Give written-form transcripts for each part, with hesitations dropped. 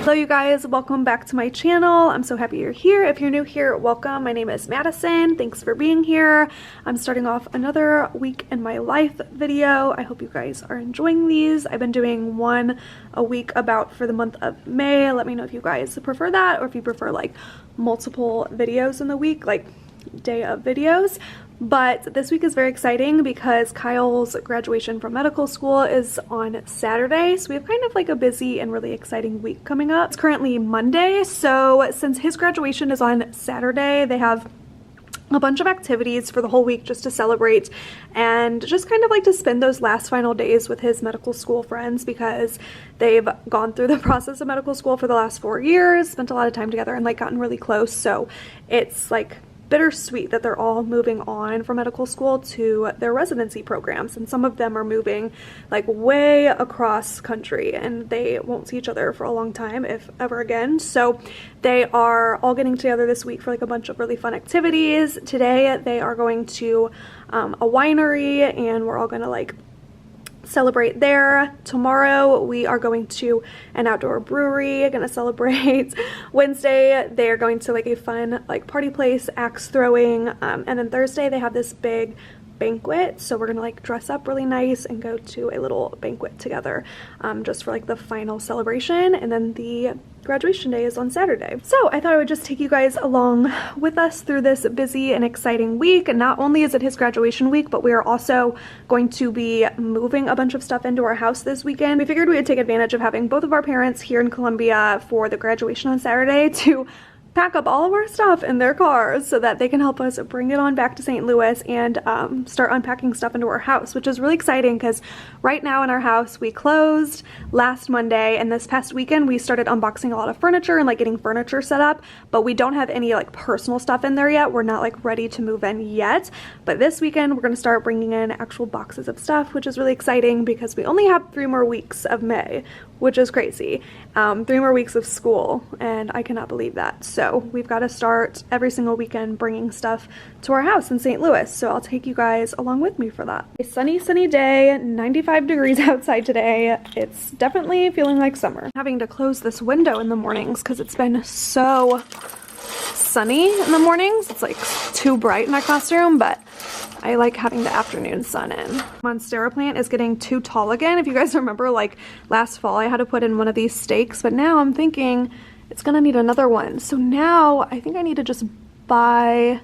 Hello you guys, welcome back to my channel. I'm so happy you're here. If you're new here, welcome. My name is Madison. Thanks for being here. I'm starting off another week in my life video. I hope you guys are enjoying these. I've been doing one a week about for the month of May. Let me know if you guys prefer that or if you prefer like multiple videos in the week, like day of videos. But this week is very exciting because Kyle's graduation from medical school is on Saturday, so we have kind of like a busy and really exciting week coming up. It's currently Monday, so since his graduation is on Saturday, they have a bunch of activities for the whole week just to celebrate and just kind of like to spend those last final days with his medical school friends because they've gone through the process of medical school for the last 4 years, spent a lot of time together and like gotten really close. So it's like bittersweet that they're all moving on from medical school to their residency programs, and some of them are moving like way across country and they won't see each other for a long time, if ever again. So they are all getting together this week for like a bunch of really fun activities. Today they are going to a winery and we're all gonna like celebrate there. Tomorrow we are going to an outdoor brewery, gonna celebrate. Wednesday they are going to like a fun like party place, axe throwing, and then Thursday they have this big banquet, so we're gonna like dress up really nice and go to a little banquet together, just for like the final celebration, and then the graduation day is on Saturday. So I thought I would just take you guys along with us through this busy and exciting week. Not only is it his graduation week, but we are also going to be moving a bunch of stuff into our house this weekend. We figured we would take advantage of having both of our parents here in Columbia for the graduation on Saturday to pack up all of our stuff in their cars so that they can help us bring it on back to St. Louis and start unpacking stuff into our house, which is really exciting because right now in our house we closed last Monday, and this past weekend we started unboxing a lot of furniture and like getting furniture set up, but we don't have any like personal stuff in there yet. We're not like ready to move in yet, but this weekend we're going to start bringing in actual boxes of stuff, which is really exciting because we only have 3 more weeks of May, which is crazy. 3 more weeks of school, and I cannot believe that. So we've got to start every single weekend bringing stuff to our house in St. Louis. So I'll take you guys along with me for that. A sunny day, 95 degrees outside today. It's definitely feeling like summer. Having to close this window in the mornings because it's been so sunny in the mornings. It's like too bright in my classroom, but I like having the afternoon sun in. Monstera plant is getting too tall again. If you guys remember, like last fall I had to put in one of these stakes, but now I'm thinking it's gonna need another one. So now I think I need to just buy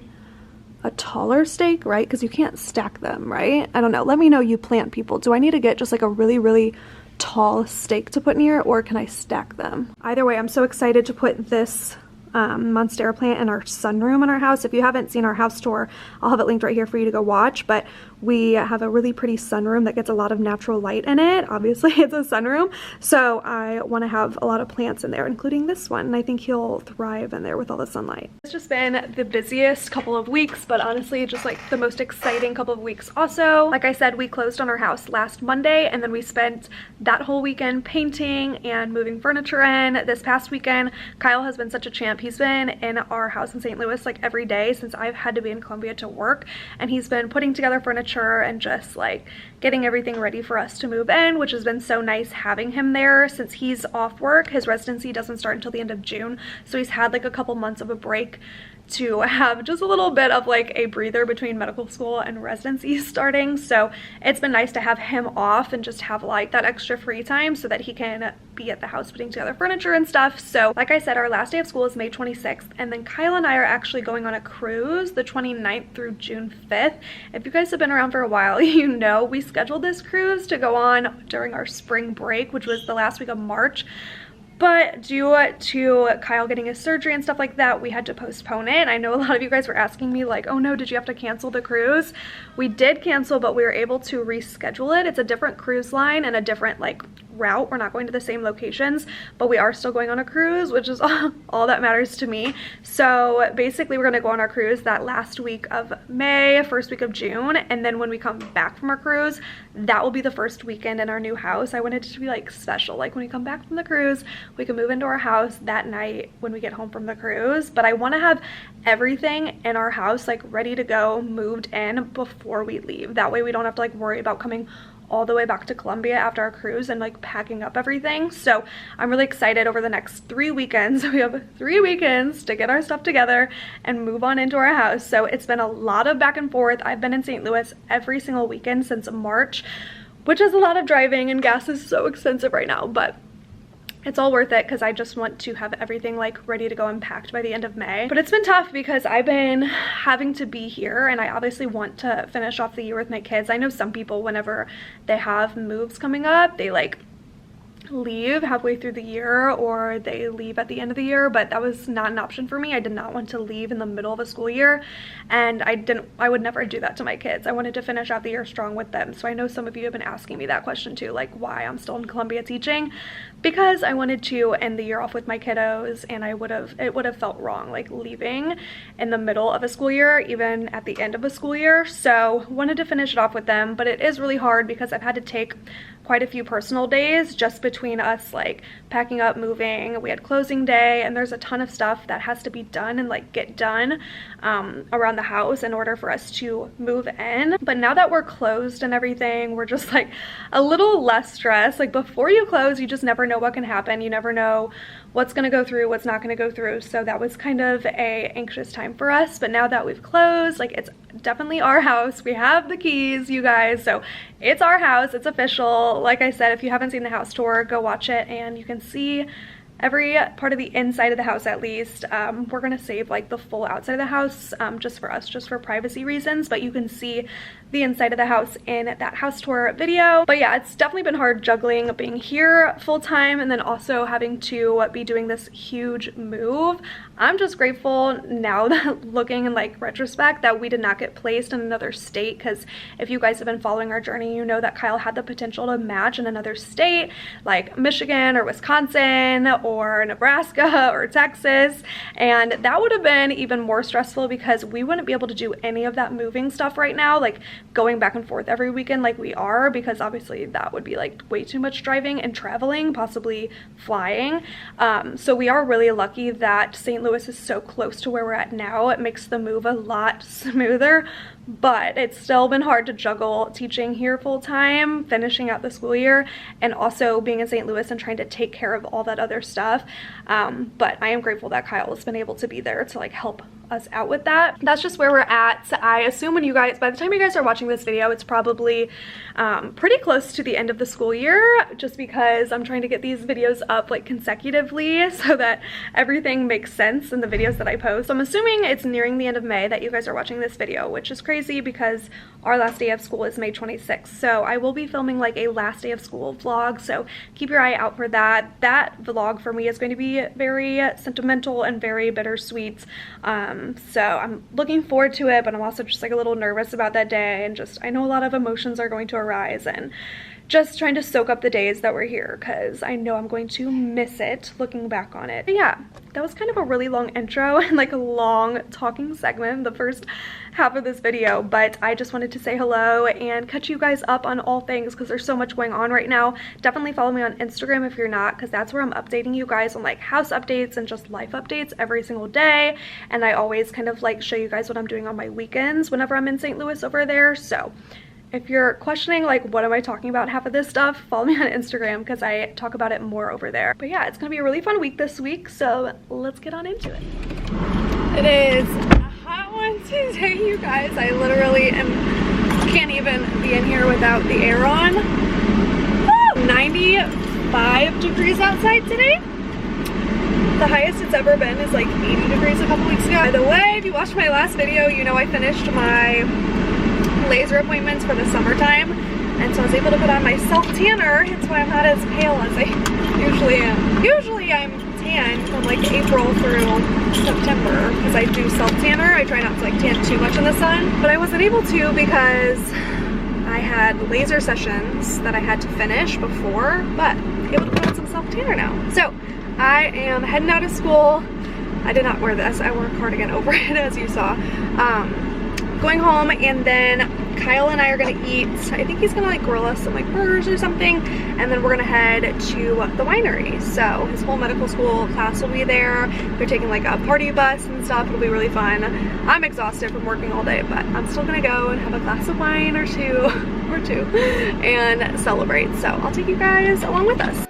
a taller stake, right? Because you can't stack them, right? I don't know. Let me know, you plant people. Do I need to get just like a really tall stake to put in here, or can I stack them? Either way, I'm so excited to put this Monstera plant in our sunroom in our house. If you haven't seen our house tour, I'll have it linked right here for you to go watch, but we have a really pretty sunroom that gets a lot of natural light in it. Obviously it's a sunroom, so I want to have a lot of plants in there, including this one, and I think he'll thrive in there with all the sunlight. It's just been the busiest couple of weeks, but honestly just like the most exciting couple of weeks also. Like I said, we closed on our house last Monday, and then we spent that whole weekend painting and moving furniture in. This past weekend Kyle has been such a champ. He's been in our house in St. Louis like every day since I've had to be in Columbia to work, and he's been putting together furniture and just like getting everything ready for us to move in, which has been so nice having him there since he's off work. His residency doesn't start until the end of June, so he's had like a couple months of a break to have just a little bit of like a breather between medical school and residency starting. So it's been nice to have him off and just have like that extra free time so that he can be at the house putting together furniture and stuff. So like I said, our last day of school is May 26th, and then Kyle and I are actually going on a cruise the 29th through June 5th. If you guys have been around for a while, you know we scheduled this cruise to go on during our spring break, which was the last week of March. But due to Kyle getting his surgery and stuff like that, we had to postpone it. I know a lot of you guys were asking me like, oh no, did you have to cancel the cruise? We did cancel, but we were able to reschedule it. It's a different cruise line and a different like route. We're not going to the same locations, but we are still going on a cruise, which is all that matters to me. So basically we're going to go on our cruise that last week of May, first week of June, and then when we come back from our cruise, that will be the first weekend in our new house. I wanted it to be like special, like when we come back from the cruise, we can move into our house that night when we get home from the cruise. But I want to have everything in our house like ready to go, moved in before we leave. That way we don't have to like worry about coming all the way back to Colombia after our cruise and like packing up everything. So I'm really excited over the next 3 weekends. We have 3 weekends to get our stuff together and move on into our house. So it's been a lot of back and forth. I've been in St. Louis every single weekend since March, which is a lot of driving, and gas is so expensive right now, but it's all worth it because I just want to have everything like ready to go and packed by the end of May. But it's been tough because I've been having to be here, and I obviously want to finish off the year with my kids. I know some people, whenever they have moves coming up, they like leave halfway through the year or they leave at the end of the year, but that was not an option for me. I did not want to leave in the middle of a school year, and I would never do that to my kids. I wanted to finish out the year strong with them. So I know some of you have been asking me that question too, like why I'm still in Columbia teaching, because I wanted to end the year off with my kiddos, and it would have felt wrong like leaving in the middle of a school year, even at the end of a school year. So wanted to finish it off with them, but it is really hard because I've had to take quite a few personal days just between us, like packing up, moving. We had closing day, and there's a ton of stuff that has to be done and like get done around the house in order for us to move in. But now that we're closed and everything, we're just like a little less stressed. Like before you close, you just never know what can happen. You never know what's gonna go through, what's not gonna go through. So that was kind of a anxious time for us. But now that we've closed, like it's definitely our house. We have the keys, you guys. So it's our house, it's official. Like I said, if you haven't seen the house tour, go watch it and you can see every part of the inside of the house at least. We're gonna save like the full outside of the house just for us, just for privacy reasons, but you can see the inside of the house in that house tour video. But yeah, it's definitely been hard juggling being here full time and then also having to be doing this huge move. I'm just grateful now that looking in like retrospect that we did not get placed in another state, because if you guys have been following our journey, you know that Kyle had the potential to match in another state like Michigan or Wisconsin or Nebraska or Texas, and that would have been even more stressful because we wouldn't be able to do any of that moving stuff right now, like going back and forth every weekend like we are, because obviously that would be like way too much driving and traveling, possibly flying. So we are really lucky that St. Louis is so close to where we're at now. It makes the move a lot smoother, but it's still been hard to juggle teaching here full time, finishing out the school year, and also being in St. Louis and trying to take care of all that other stuff. But I am grateful that Kyle has been able to be there to like help us out with that. That's just where we're at. I assume when you guys, by the time you guys are watching this video, it's probably pretty close to the end of the school year, just because I'm trying to get these videos up like consecutively so that everything makes sense in the videos that I post. So I'm assuming it's nearing the end of May that you guys are watching this video, which is crazy because our last day of school is May 26th. So I will be filming like a last day of school vlog, so keep your eye out for that. That vlog for me is going to be very sentimental and very bittersweet. So I'm looking forward to it, but I'm also just like a little nervous about that day, and just I know a lot of emotions are going to arise, and just trying to soak up the days that we're here because I know I'm going to miss it looking back on it. But yeah, that was kind of a really long intro and like a long talking segment, the first half of this video, but I just wanted to say hello and catch you guys up on all things because there's so much going on right now. Definitely follow me on Instagram if you're not, because that's where I'm updating you guys on like house updates and just life updates every single day, and I always kind of like show you guys what I'm doing on my weekends whenever I'm in St. Louis over there. So if you're questioning like what am I talking about half of this stuff, follow me on Instagram because I talk about it more over there. But yeah, it's gonna be a really fun week this week, so let's get on into it. It is a hot one today, you guys. I literally can't even be in here without the air on. Woo! 95 degrees outside today. The highest it's ever been is like 80 degrees a couple weeks ago. By the way, if you watched my last video, you know I finished my laser appointments for the summertime, and so I was able to put on my self tanner. That's why I'm not as pale as I usually am. Usually I'm tan from like April through September because I do self tanner. I try not to like tan too much in the sun, but I wasn't able to because I had laser sessions that I had to finish before, but I'm able to put on some self tanner now. So I am heading out of school. I did not wear this. I wore a cardigan over it, as you saw. Going home, and then Kyle and I are gonna eat. I think he's gonna like grill us some like burgers or something, and then we're gonna head to the winery. So his whole medical school class will be there. They're taking like a party bus and stuff. It'll be really fun. I'm exhausted from working all day, but I'm still gonna go and have a glass of wine or two and celebrate. So I'll take you guys along with us.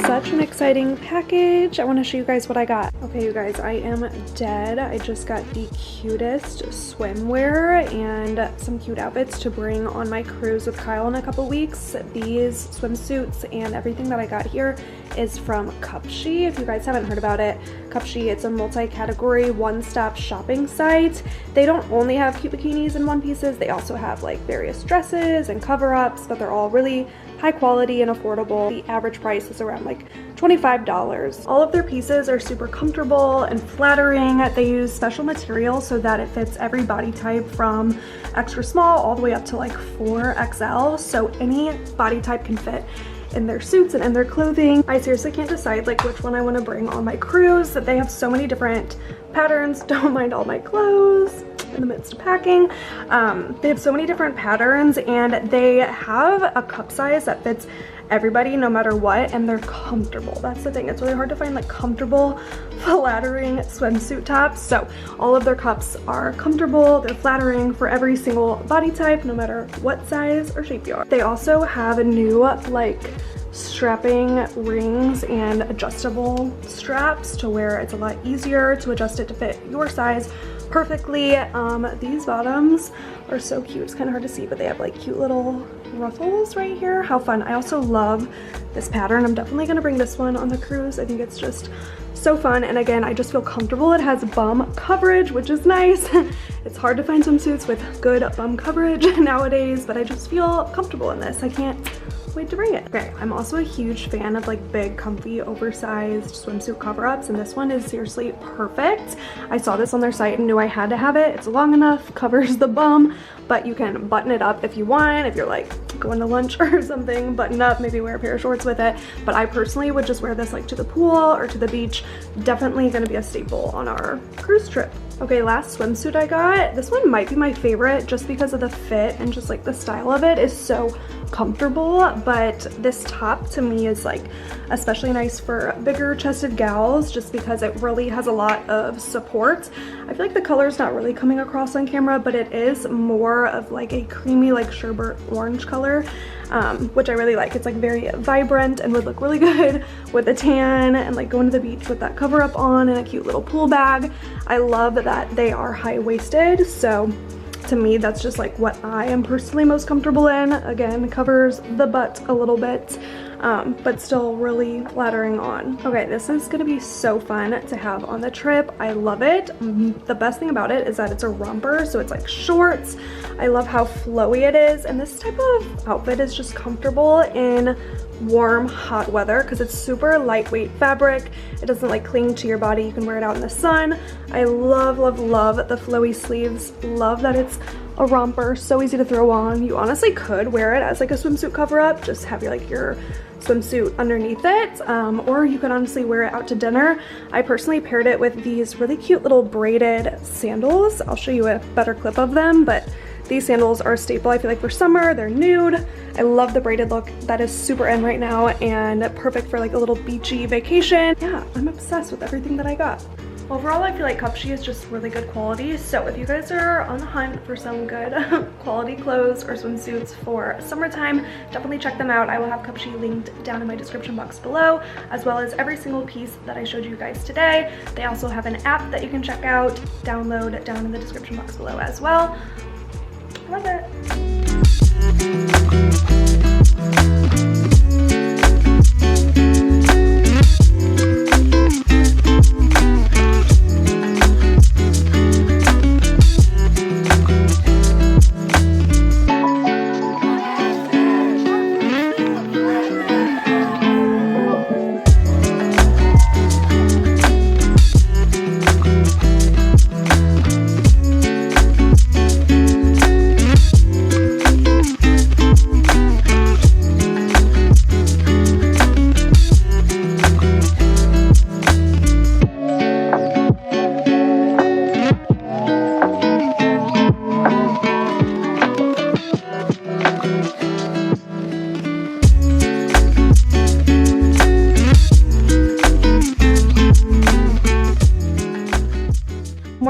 Such an exciting package. I want to show you guys what I got. Okay, you guys, I am dead. I just got the cutest swimwear and some cute outfits to bring on my cruise with Kyle in a couple weeks. These swimsuits and everything that I got here is from Cupshe. If you guys haven't heard about it, Cupshe, it's a multi-category one-stop shopping site. They don't only have cute bikinis and one pieces, they also have like various dresses and cover-ups, but they're all really high quality and affordable. The average price is around like $25. All of their pieces are super comfortable and flattering. They use special material so that it fits every body type from extra small all the way up to like 4XL. So any body type can fit in their suits and in their clothing. I seriously can't decide like which one I want to bring on my cruise. They have so many different patterns. Don't mind all my clothes in the midst of packing. They have so many different patterns, and they have a cup size that fits everybody no matter what, and they're comfortable. That's the thing. It's really hard to find like comfortable, flattering swimsuit tops. So all of their cups are comfortable. They're flattering for every single body type, no matter what size or shape you are. They also have a new like strapping rings and adjustable straps to where it's a lot easier to adjust it to fit your size perfectly. These bottoms are so cute. It's kind of hard to see, but they have like cute little ruffles right here. How fun. I also love this pattern. I'm definitely going to bring this one on the cruise. I think it's just so fun, and again, I just feel comfortable. It has bum coverage, which is nice. It's hard to find swimsuits with good bum coverage nowadays, but I just feel comfortable in this. I can't wait to bring it. Okay, I'm also a huge fan of like big, comfy, oversized swimsuit cover-ups, and this one is seriously perfect. I saw this on their site and knew I had to have it. It's long enough, covers the bum, but you can button it up if you want. If you're like going to lunch or something, button up, maybe wear a pair of shorts with it. But I personally would just wear this like to the pool or to the beach. Definitely gonna be a staple on our cruise trip. Okay, last swimsuit I got. This one might be my favorite just because of the fit and just like the style of it is so comfortable, but this top to me is like especially nice for bigger chested gals just because it really has a lot of support. I feel like the color is not really coming across on camera, but it is more of like a creamy like sherbet orange color, which I really like. It's like very vibrant and would look really good with a tan and like going to the beach with that cover up on and a cute little pool bag. I love that they are high-waisted, so to me that's just like what I am personally most comfortable in. Again, covers the butt a little bit, but still really flattering on. Okay, this is gonna be so fun to have on the trip. I love it. The best thing about it is that it's a romper, so it's like shorts. I love how flowy it is, and this type of outfit is just comfortable in warm, hot weather because it's super lightweight fabric. It doesn't like cling to your body. You can wear it out in the sun. I love, love, love the flowy sleeves. Love that it's a romper, so easy to throw on. You honestly could wear it as like a swimsuit cover up, just have your like your swimsuit underneath it, or you could honestly wear it out to dinner. I personally paired it with these really cute little braided sandals. I'll show you a better clip of them, but these sandals are a staple, I feel like, for summer. They're nude. I love the braided look. That is super in right now and perfect for like a little beachy vacation. Yeah, I'm obsessed with everything that I got. Overall, I feel like Cupshe is just really good quality. So if you guys are on the hunt for some good quality clothes or swimsuits for summertime, definitely check them out. I will have Cupshe linked down in my description box below, as well as every single piece that I showed you guys today. They also have an app that you can check out, download down in the description box below as well. Love it.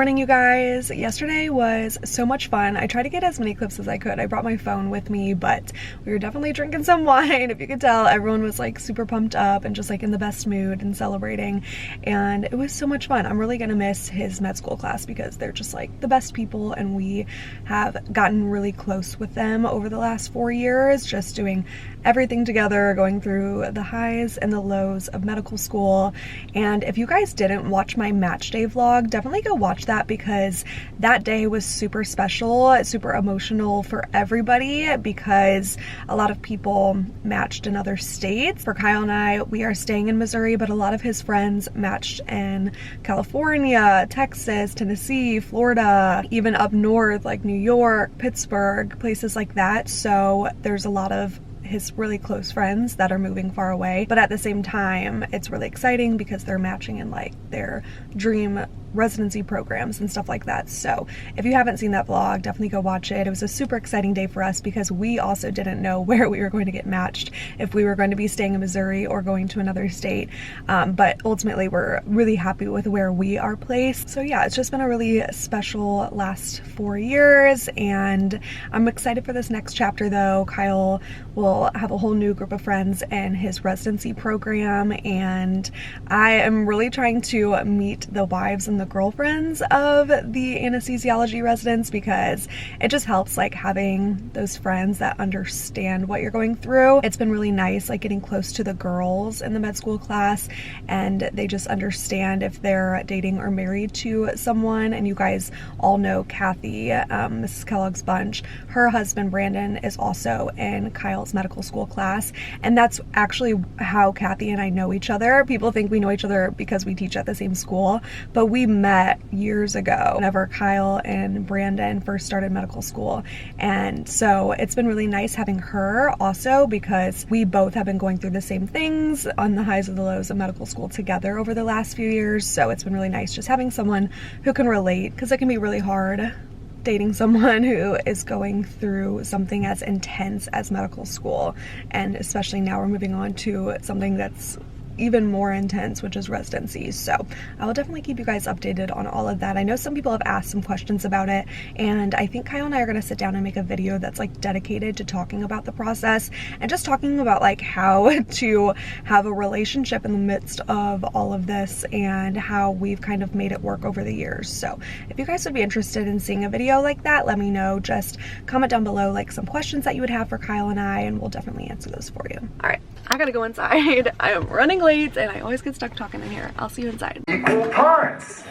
morning, you guys. Yesterday was so much fun. I tried to get as many clips as I could. I brought my phone with me, but we were definitely drinking some wine. If you could tell, everyone was like super pumped up and just like in the best mood and celebrating, and it was so much fun. I'm really gonna miss his med school class because they're just like the best people, and we have gotten really close with them over the last 4 years, just doing everything together, going through the highs and the lows of medical school. And if you guys didn't watch my match day vlog, definitely go watch that, because that day was super special, super emotional for everybody, because a lot of people matched in other states. For Kyle and I, we are staying in Missouri, but a lot of his friends matched in California, Texas, Tennessee, Florida, even up north like New York, Pittsburgh, places like that. So there's a lot of his really close friends that are moving far away, but at the same time it's really exciting because they're matching in like their dream residency programs and stuff like that. So if you haven't seen that vlog, definitely go watch it. It was a super exciting day for us because we also didn't know where we were going to get matched, if we were going to be staying in Missouri or going to another state, but ultimately we're really happy with where we are placed. So yeah, it's just been a really special last 4 years, and I'm excited for this next chapter though. Kyle will have a whole new group of friends in his residency program, and I am really trying to meet the wives and the girlfriends of the anesthesiology residents, because it just helps like having those friends that understand what you're going through. It's been really nice like getting close to the girls in the med school class, and they just understand if they're dating or married to someone. And you guys all know Kathy, Mrs. Kellogg's bunch, her husband Brandon is also in Kyle's medical school class, and that's actually how Kathy and I know each other. People think we know each other because we teach at the same school, but we met years ago whenever Kyle and Brandon first started medical school. And so it's been really nice having her also, because we both have been going through the same things on the highs and the lows of medical school together over the last few years. So it's been really nice just having someone who can relate, because it can be really hard dating someone who is going through something as intense as medical school, and especially now we're moving on to something that's even more intense, which is residency. So I will definitely keep you guys updated on all of that. I know some people have asked some questions about it, and I think Kyle and I are going to sit down and make a video that's like dedicated to talking about the process and just talking about like how to have a relationship in the midst of all of this and how we've kind of made it work over the years. So if you guys would be interested in seeing a video like that, let me know. Just comment down below like some questions that you would have for Kyle and I, and we'll definitely answer those for you. All right, I gotta go inside. I am running late and I always get stuck talking in here. I'll see you inside. Equal parts,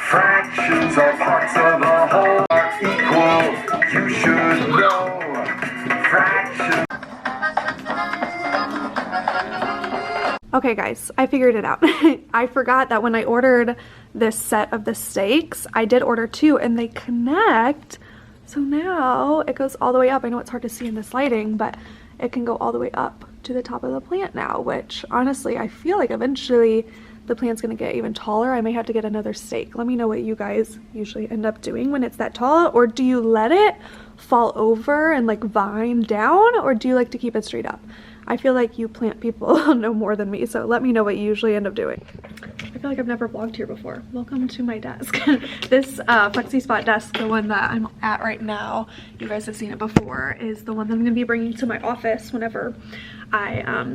fractions are parts of a whole, are equal, you should know, fractions. Okay guys, I figured it out. I forgot that when I ordered this set of the steaks, I did order 2 and they connect. So now it goes all the way up. I know it's hard to see in this lighting, but it can go all the way up to the top of the plant now, which honestly I feel like eventually the plant's gonna get even taller. I may have to get another stake. Let me know what you guys usually end up doing when it's that tall, or do you let it fall over and like vine down, or do you like to keep it straight up? I feel like you plant people know more than me, so let me know what you usually end up doing. I feel like I've never vlogged here before. Welcome to my desk. This Flexi Spot desk, the one that I'm at right now, you guys have seen it before, is the one that I'm gonna be bringing to my office whenever I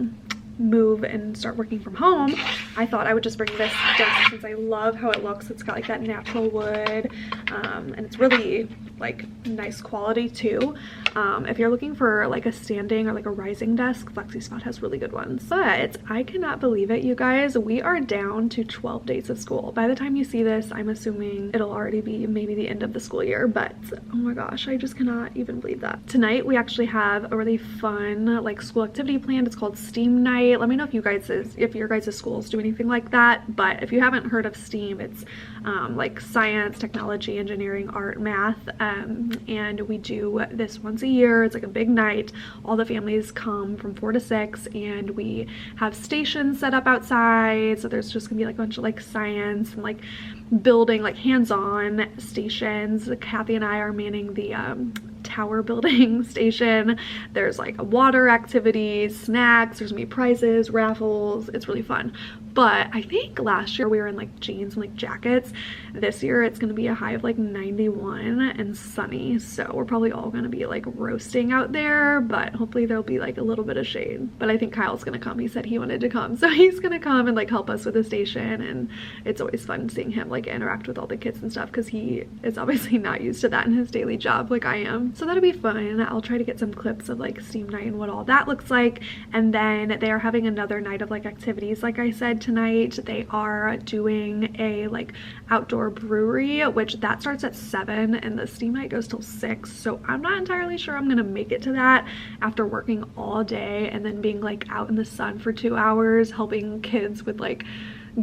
move and start working from home. I thought I would just bring this desk since I love how it looks. It's got like that natural wood, and it's really like nice quality too. If you're looking for like a standing or like a rising desk, Flexi Spot has really good ones. But I cannot believe it, you guys. We are down to 12 days of school. By the time you see this, I'm assuming it'll already be maybe the end of the school year, but oh my gosh, I just cannot even believe that. Tonight we actually have a really fun like school activity planned. It's called STEAM night. Let me know if your guys' schools do anything like that. But if you haven't heard of STEAM, it's like science, technology, engineering, art, math, and we do this once a year. It's like a big night. All the families come from 4 to 6, and we have stations set up outside. So there's just gonna be like a bunch of like science and like building, like hands-on stations. Kathy and I are manning the tower building station. There's like water activities, snacks, there's gonna be prizes, raffles. It's really fun. But I think last year we were in like jeans and like jackets. This year it's gonna be a high of like 91 and sunny, so we're probably all gonna be like roasting out there, but hopefully there'll be like a little bit of shade. But I think Kyle's gonna come. He said he wanted to come, so he's gonna come and like help us with the station, and it's always fun seeing him like interact with all the kids and stuff, because he is obviously not used to that in his daily job like I am. So that'll be fun. I'll try to get some clips of like steam night and what all that looks like. And then they are having another night of like activities. Like I said, tonight they are doing a like outdoor brewery, which that starts at 7 and the steam night goes till 6. So I'm not entirely sure I'm gonna make it to that after working all day and then being like out in the sun for 2 hours helping kids with like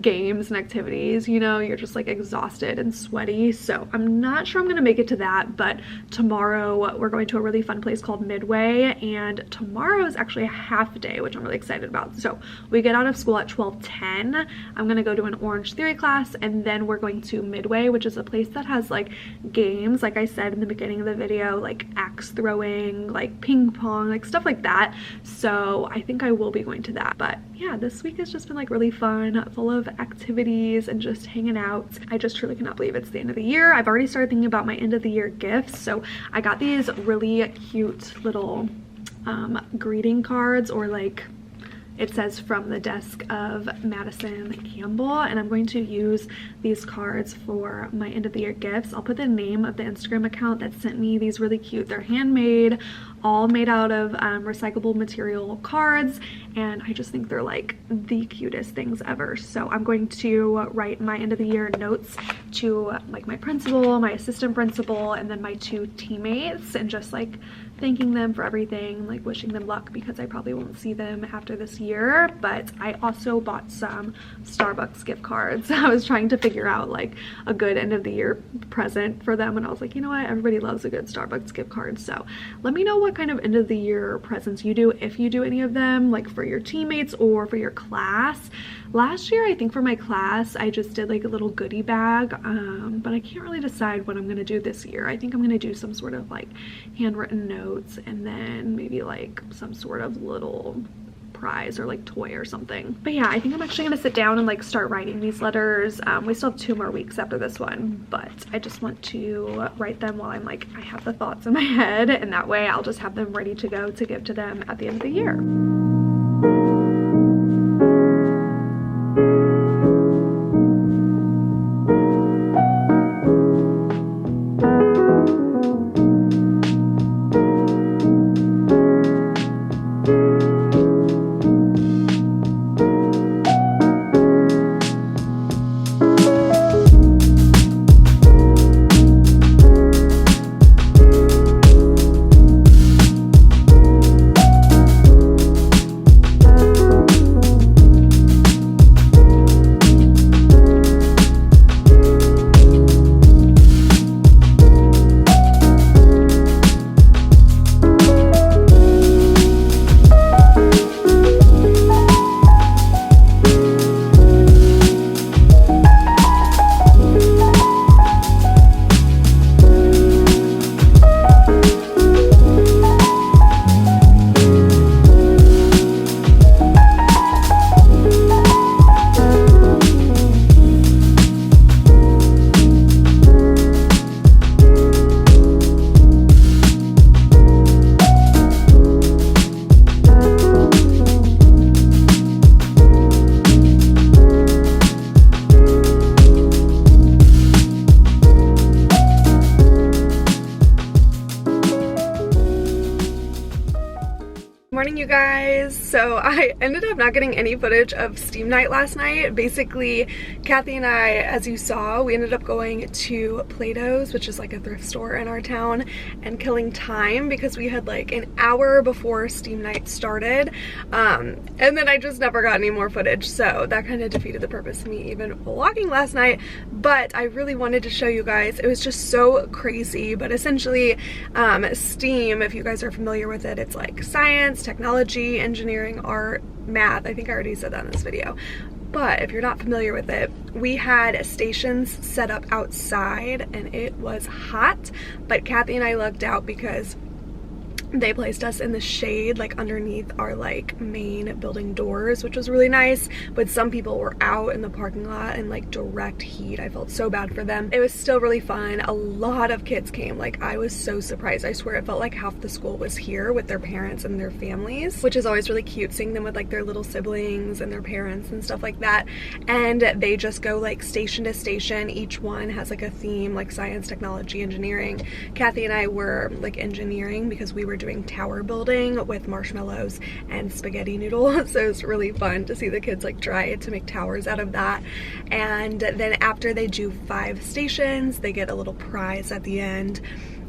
games and activities. You know, you're just like exhausted and sweaty, so I'm not sure I'm gonna make it to that. But tomorrow we're going to a really fun place called Midway, and tomorrow is actually a half day, which I'm really excited about. So we get out of school at 12:10. I'm gonna go to an Orange Theory class, and then we're going to Midway, which is a place that has like games, like I said in the beginning of the video, like axe throwing, like ping pong, like stuff like that. So I think I will be going to that. But yeah, this week has just been like really fun, full of activities and just hanging out. I just truly cannot believe it's the end of the year. I've already started thinking about my end of the year gifts. So I got these really cute little greeting cards, or like it says from the desk of Madison Campbell, and I'm going to use these cards for my end of the year gifts. I'll put the name of the Instagram account that sent me these really cute, they're handmade, all made out of recyclable material cards, and I just think they're like the cutest things ever. So I'm going to write my end of the year notes to like my principal, my assistant principal, and then my 2 teammates, and just like thanking them for everything, like wishing them luck, because I probably won't see them after this year. But I also bought some Starbucks gift cards. I was trying to figure out like a good end of the year present for them, and I was like, you know what, everybody loves a good Starbucks gift card. So let me know what kind of end of the year presents you do, if you do any of them, like for your teammates or for your class. Last year, I think for my class, I just did like a little goodie bag, but I can't really decide what I'm gonna do this year. I think I'm gonna do some sort of like handwritten notes, and then maybe like some sort of little prize or like toy or something. But yeah, I think I'm actually gonna sit down and like start writing these letters. We still have 2 more weeks after this one, but I just want to write them while I'm like, I have the thoughts in my head, and that way I'll just have them ready to go to give to them at the end of the year. Morning, you guys. So I ended up not getting any footage of steam night last night. Basically, Kathy and I, as you saw, we ended up going to Plato's, which is like a thrift store in our town, and killing time because we had like an hour before steam night started, and then I just never got any more footage, so that kind of defeated the purpose of me even vlogging last night. But I really wanted to show you guys. It was just so crazy. But essentially, STEAM, if you guys are familiar with it, it's like science, technology, engineering, art, math. I think I already said that in this video. But if you're not familiar with it, we had stations set up outside and it was hot, but Kathy and I lucked out because they placed us in the shade, like underneath our like main building doors, which was really nice. But some people were out in the parking lot in like direct heat. I felt so bad for them. It was still really fun. A lot of kids came. Like, I was so surprised. I swear it felt like half the school was here with their parents and their families, which is always really cute, seeing them with like their little siblings and their parents and stuff like that. And they just go like station to station. Each one has like a theme, like science, technology, engineering. Kathy and I were like engineering because we were doing tower building with marshmallows and spaghetti noodles. So it was really fun to see the kids like try to make towers out of that. And then after they do 5 stations, they get a little prize at the end.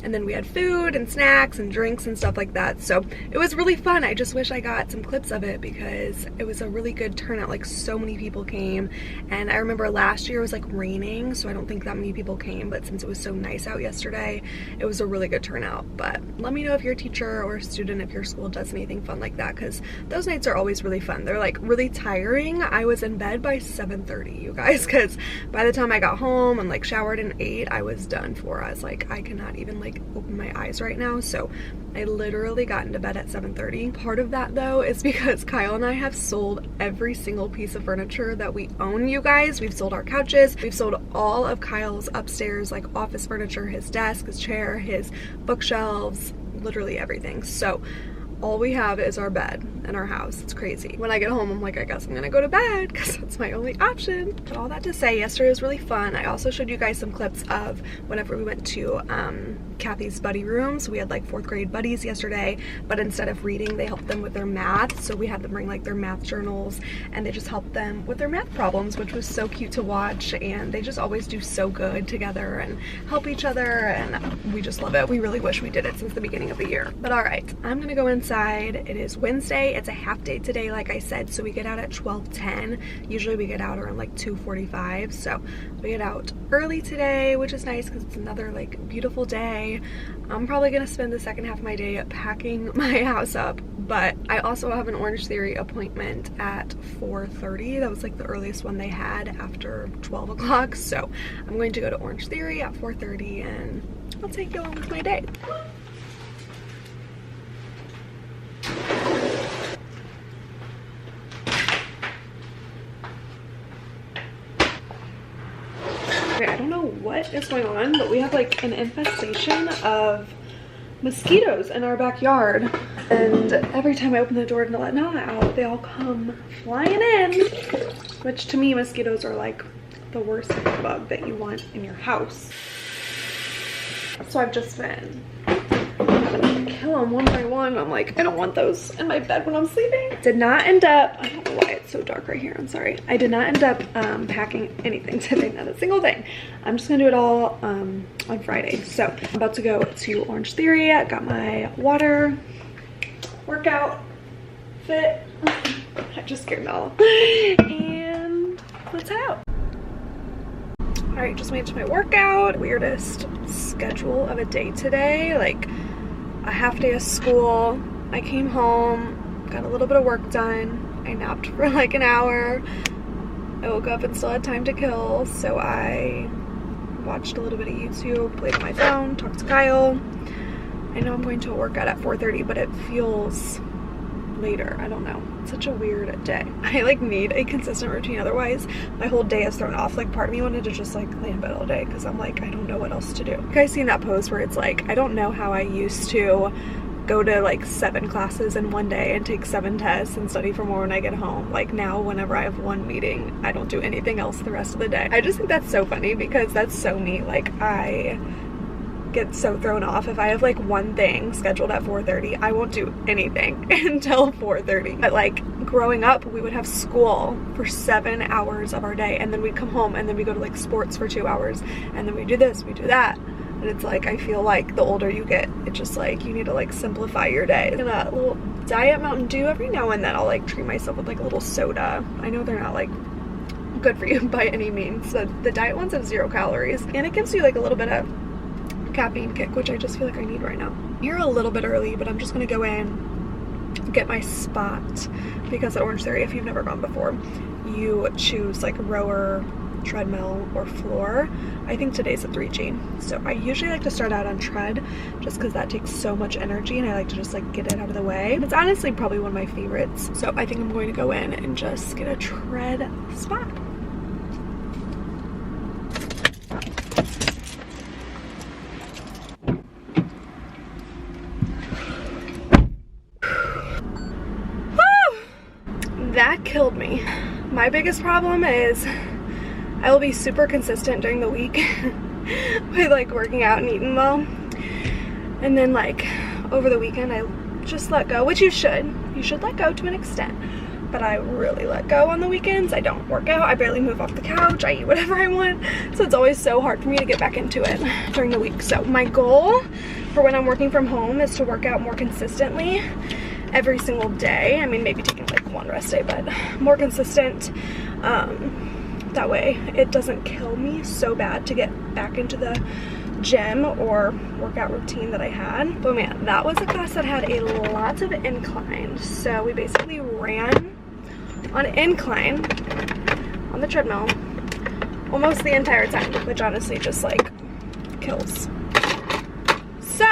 And then we had food and snacks and drinks and stuff like that. So it was really fun. I just wish I got some clips of it because it was a really good turnout. Like, so many people came. And I remember last year it was like raining, so I don't think that many people came. But since it was so nice out yesterday, it was a really good turnout. But let me know if you're a teacher or a student, if your school does anything fun like that, because those nights are always really fun. They're like really tiring. I was in bed by 7:30, you guys, because by the time I got home and like showered and ate, I was done for. I was like, I cannot even like open my eyes right now. So I literally got into bed at 7:30. Part of that though is because Kyle and I have sold every single piece of furniture that we own, you guys. We've sold our couches, we've sold all of Kyle's upstairs like office furniture, his desk, his chair, his bookshelves, literally everything. So all we have is our bed in our house. It's crazy. When I get home, I'm like, I guess I'm gonna go to bed because that's my only option. But all that to say, yesterday was really fun. I also showed you guys some clips of whenever we went to Kathy's buddy room. So we had like 4th grade buddies yesterday, but instead of reading, they helped them with their math. So we had them bring like their math journals and they just helped them with their math problems, which was so cute to watch. And they just always do so good together and help each other, and we just love it. We really wish we did it since the beginning of the year. But all right, I'm gonna go inside. It is Wednesday. It's a half day today, like I said, so we get out at 12:10. Usually we get out around like 2:45, so we get out early today, which is nice because it's another like beautiful day. I'm probably gonna spend the second half of my day packing my house up, but I also have an Orange Theory appointment at 4:30. That was like the earliest one they had after 12 o'clock, so I'm going to go to Orange Theory at 4:30 and I'll take you on with my day. Okay, I don't know what is going on, but we have like an infestation of mosquitoes in our backyard. And every time I open the door to let Nala out, they all come flying in. Which to me, mosquitoes are like the worst bug that you want in your house. So I've just been kill them one by one. I'm like, I don't want those in my bed when I'm sleeping. Did not end up, I don't know why it's so dark right here, I'm sorry. I did not end up packing anything today, not a single thing. I'm just gonna do it all on Friday. So I'm about to go to Orange Theory. I got my water, workout, fit. I just scared Nala. And let's head out. All right, just made it to my workout. Weirdest schedule of a day today. Like, a half day of school. I came home, got a little bit of work done. I napped for like an hour. I woke up and still had time to kill, so I watched a little bit of YouTube, played on my phone, talked to Kyle. I know I'm going to a workout at 4:30, but it feels later. I don't know. It's such a weird day. I like need a consistent routine, otherwise my whole day is thrown off. Like, part of me wanted to just like lay in bed all day because I'm like, I don't know what else to do. You guys seen that post where it's like, I don't know how I used to go to like 7 classes in one day and take 7 tests and study for more when I get home. Like, now whenever I have one meeting, I don't do anything else the rest of the day. I just think that's so funny because that's so me. Like, I get so thrown off. If I have like one thing scheduled at 4:30, I won't do anything until 4:30. But like, growing up, we would have school for 7 hours of our day, and then we'd come home and then we go to like sports for 2 hours, and then we do this, we do that. And it's like, I feel like the older you get, it's just like you need to like simplify your day. And a little diet Mountain Dew every now and then. I'll like treat myself with like a little soda. I know they're not like good for you by any means. So the diet ones have 0 calories, and it gives you like a little bit of caffeine kick, which I just feel like I need right now. I'm here a little bit early, but I'm just gonna go in, get my spot, because at Orange Theory, if you've never gone before, you choose like rower, treadmill, or floor. I think today's a 3G. So I usually like to start out on tread just because that takes so much energy and I like to just like get it out of the way. It's honestly probably one of my favorites. So I think I'm going to go in and just get a tread spot. That killed me. My biggest problem is I will be super consistent during the week with like working out and eating well, and then like over the weekend I just let go, which you should let go to an extent, but I really let go on the weekends. I don't work out, I barely move off the couch, I eat whatever I want, so it's always so hard for me to get back into it during the week. So my goal for when I'm working from home is to work out more consistently every single day. I mean, maybe taking like one rest day, but more consistent. That way it doesn't kill me so bad to get back into the gym or workout routine that I had. But man, that was a class that had a lot of incline. So we basically ran on incline on the treadmill almost the entire time, which honestly just like kills. So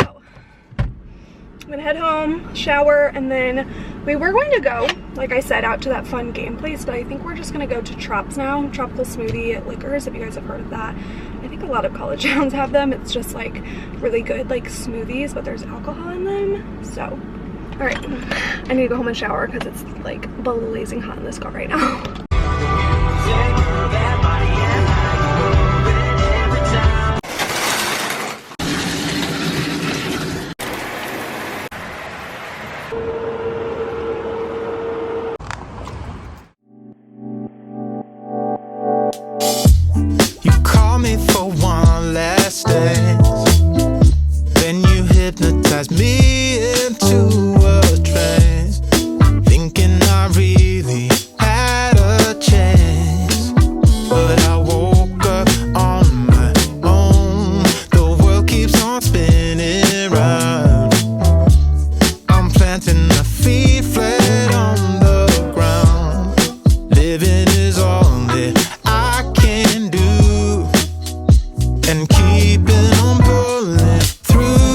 I'm gonna head home, shower, and then we were going to go, like I said, out to that fun game place, but I think we're just gonna go to Trops now, Tropical Smoothie Liquors, if you guys have heard of that. I think a lot of college towns have them. It's just like really good like smoothies, but there's alcohol in them. So, all right, I need to go home and shower because it's like blazing hot in this car right now. Hypnotize me into a trance, thinking I really had a chance. But I woke up on my own. The world keeps on spinning round. I'm planting my feet flat on the ground. Living is all that I can do, and keeping on pulling through.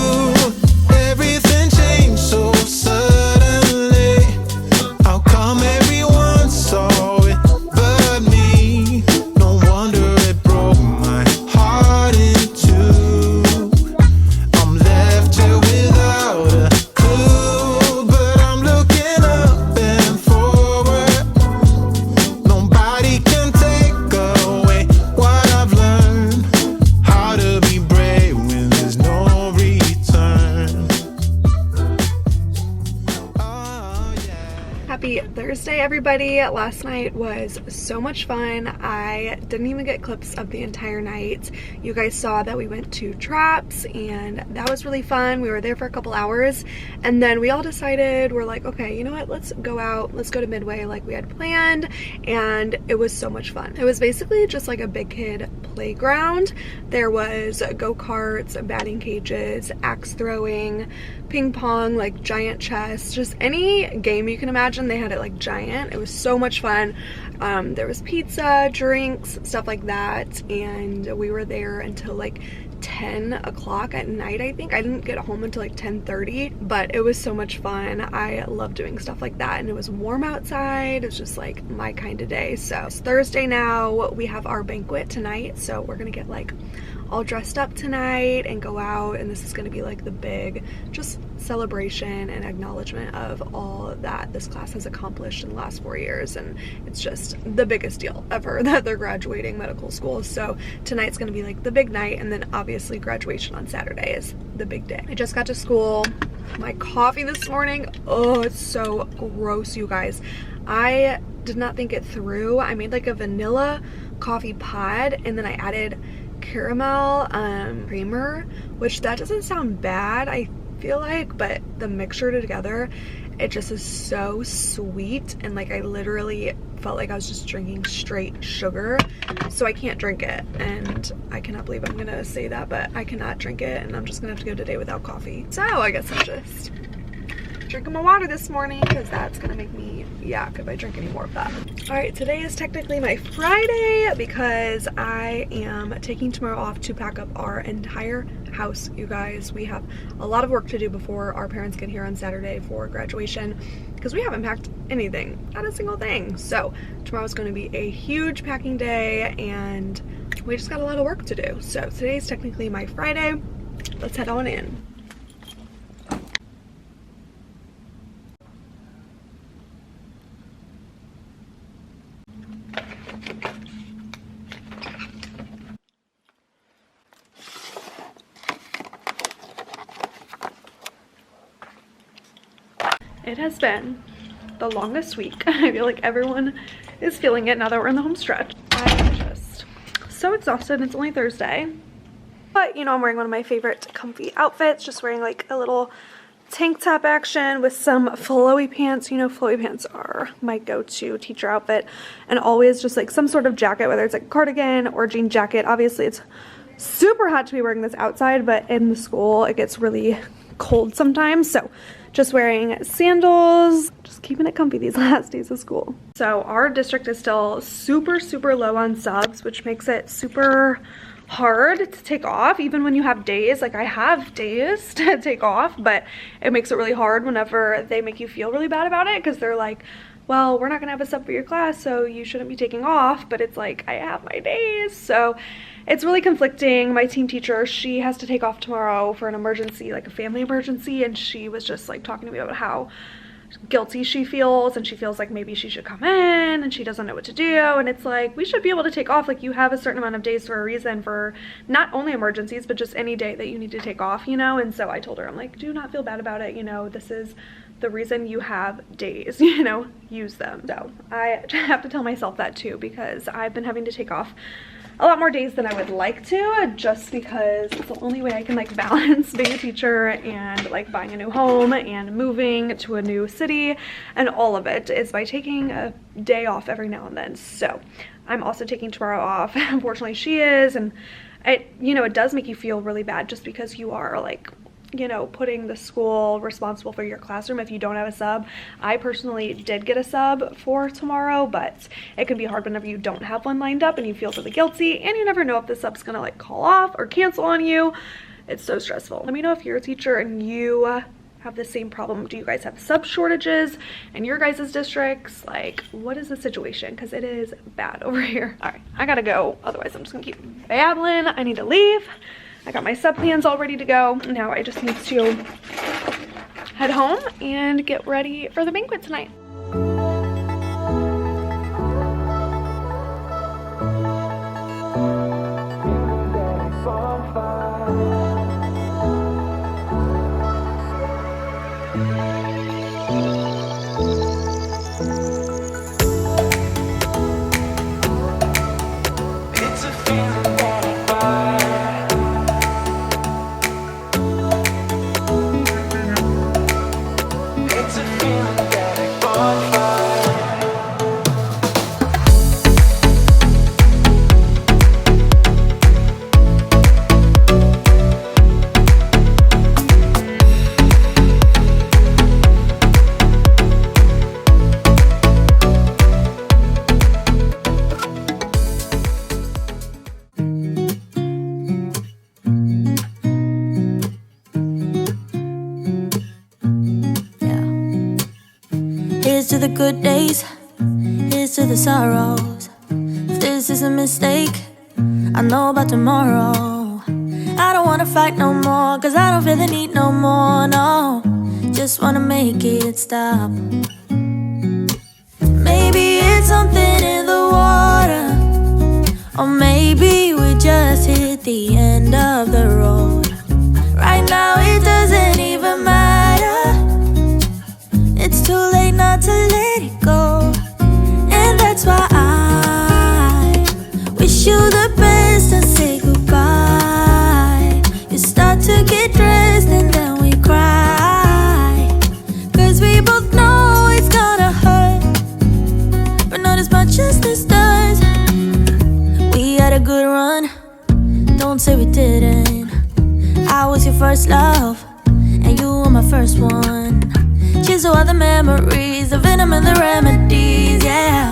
Happy Thursday, everybody. Last night was so much fun. I didn't even get clips of the entire night. You guys saw that we went to Traps and that was really fun. We were there for a couple hours and then we all decided, we're like, okay, you know what, let's go out, let's go to Midway like we had planned, and it was so much fun. It was basically just like a big kid playground. There was go-karts, batting cages, axe throwing, ping pong, like giant chess, just any game you can imagine, they had it like giant. It was so much fun. There was pizza, drinks, stuff like that, and we were there until like 10 o'clock at night, I think. I didn't get home until like 10:30, but it was so much fun. I love doing stuff like that, and it was warm outside. It was just like my kind of day. So it's Thursday now. We have our banquet tonight, so we're gonna get like all dressed up tonight and go out, and this is going to be like the big just celebration and acknowledgement of all that this class has accomplished in the last 4 years, and it's just the biggest deal ever that they're graduating medical school. So tonight's going to be like the big night, and then obviously graduation on Saturday is the big day. I just got to school. My coffee this morning, oh, it's so gross, you guys. I did not think it through. I made like a vanilla coffee pod, and then I added caramel creamer, which that doesn't sound bad, I feel like, but the mixture together, it just is so sweet, and like I literally felt like I was just drinking straight sugar, so I can't drink it, and I cannot believe I'm gonna say that, but I cannot drink it, and I'm just gonna have to go today without coffee. So I guess I'm just drinking my water this morning because that's gonna make me yak if I drink any more of that. All right, today is technically my Friday because I am taking tomorrow off to pack up our entire house, you guys. We have a lot of work to do before our parents get here on Saturday for graduation because we haven't packed anything, not a single thing. So tomorrow's going to be a huge packing day and we just got a lot of work to do. So today is technically my Friday. Let's head on in. It has been the longest week. I feel like everyone is feeling it now that we're in the home stretch. I'm just so exhausted. It's only Thursday. But, you know, I'm wearing one of my favorite comfy outfits. Just wearing like a little tank top action with some flowy pants. You know, flowy pants are my go-to teacher outfit. And always just like some sort of jacket, whether it's like a cardigan or jean jacket. Obviously, it's super hot to be wearing this outside, but in the school, it gets really cold sometimes. So just wearing sandals, just keeping it comfy these last days of school. So our district is still super low on subs, which makes it super hard to take off even when you have days. Like I have days to take off, but it makes it really hard whenever they make you feel really bad about it because they're like, well, we're not gonna have a sub for your class, so you shouldn't be taking off. But it's like, I have my days. So it's really conflicting. My team teacher, she has to take off tomorrow for an emergency, like a family emergency. And she was just like talking to me about how guilty she feels. And she feels like maybe she should come in and she doesn't know what to do. And it's like, we should be able to take off. Like you have a certain amount of days for a reason for not only emergencies, but just any day that you need to take off, you know? And so I told her, I'm like, do not feel bad about it. You know, this is the reason you have days, you know, use them. So I have to tell myself that too, because I've been having to take off a lot more days than I would like to, just because it's the only way I can like balance being a teacher and like buying a new home and moving to a new city, and all of it is by taking a day off every now and then. So I'm also taking tomorrow off. Unfortunately, she is, and it, you know, it does make you feel really bad just because you are like, you know, putting the school responsible for your classroom if you don't have a sub. I personally did get a sub for tomorrow, but it can be hard whenever you don't have one lined up and you feel really guilty and you never know if the sub's gonna like call off or cancel on you. It's so stressful. Let me know if you're a teacher and you have the same problem. Do you guys have sub shortages in your guys' districts? Like, what is the situation? Because it is bad over here. All right, I gotta go. Otherwise, I'm just gonna keep babbling. I need to leave. I got my sub plans all ready to go. Now I just need to head home and get ready for the banquet tonight. Here's to the good days, here's to the sorrows. If this is a mistake, I know about tomorrow. I don't wanna fight no more, cause I don't feel the need no more, no. Just wanna make it stop. Maybe it's something in the water, or maybe we just hit the end of the road. Right now it doesn't even matter. It's too late not to let it go. And that's why I wish you the best and say goodbye. You start to get dressed and then we cry, cause we both know it's gonna hurt, but not as much as this does. We had a good run, don't say we didn't. I was your first love, and you were my first one. to all the memories, the venom and the remedies, yeah.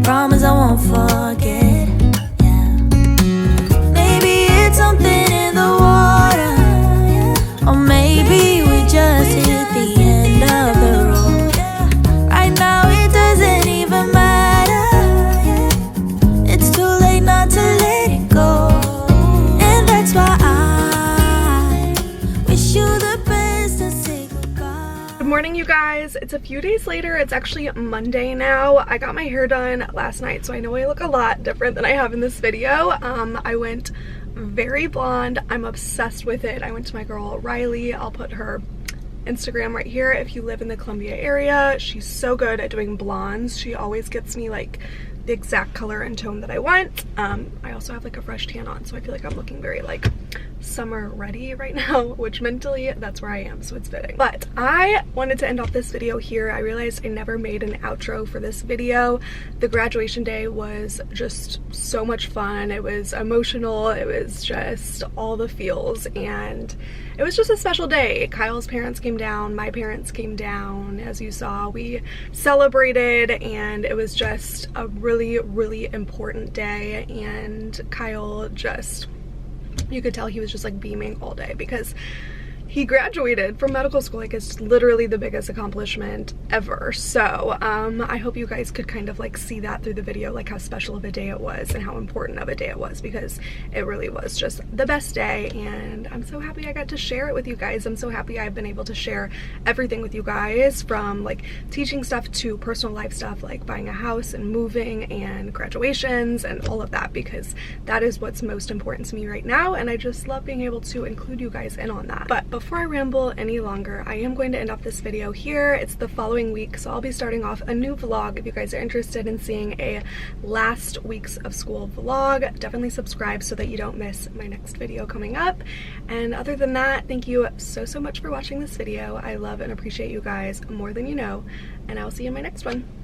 Promise I won't forget, yeah. Maybe it's something in the water, yeah. Or maybe we just hit the end of the road, yeah. Right now it doesn't even matter, yeah. It's too late not to let it go. And that's why I wish you the best and say goodbye. Good morning, you guys. It's a few days later. It's actually Monday now. I got my hair done last night, so I know I look a lot different than I have in this video. I went very blonde. I'm obsessed with it. I went to my girl Riley. I'll put her Instagram right here if you live in the Columbia area. She's so good at doing blondes. She always gets me like the exact color and tone that I want. I also have like a fresh tan on, so I feel like I'm looking very like summer ready right now, which mentally that's where I am, so it's fitting. But I wanted to end off this video here. I realized I never made an outro for this video. The graduation day was just so much fun. It was emotional. It was just all the feels, and it was just a special day. Kyle's parents came down, my parents came down. As you saw, we celebrated, and it was just a really, really important day. And Kyle just, you could tell he was just like beaming all day because he graduated from medical school. Like, it's literally the biggest accomplishment ever. So I hope you guys could kind of like see that through the video, like how special of a day it was and how important of a day it was, because it really was just the best day. And I'm so happy I got to share it with you guys. I'm so happy I've been able to share everything with you guys, from like teaching stuff to personal life stuff, like buying a house and moving and graduations and all of that, because that is what's most important to me right now. And I just love being able to include you guys in on that. But before I ramble any longer, I am going to end off this video here. It's the following week, so I'll be starting off a new vlog. If you guys are interested in seeing a last weeks of school vlog, definitely subscribe so that you don't miss my next video coming up. And other than that, thank you so much for watching this video. I love and appreciate you guys more than you know, and I will see you in my next one.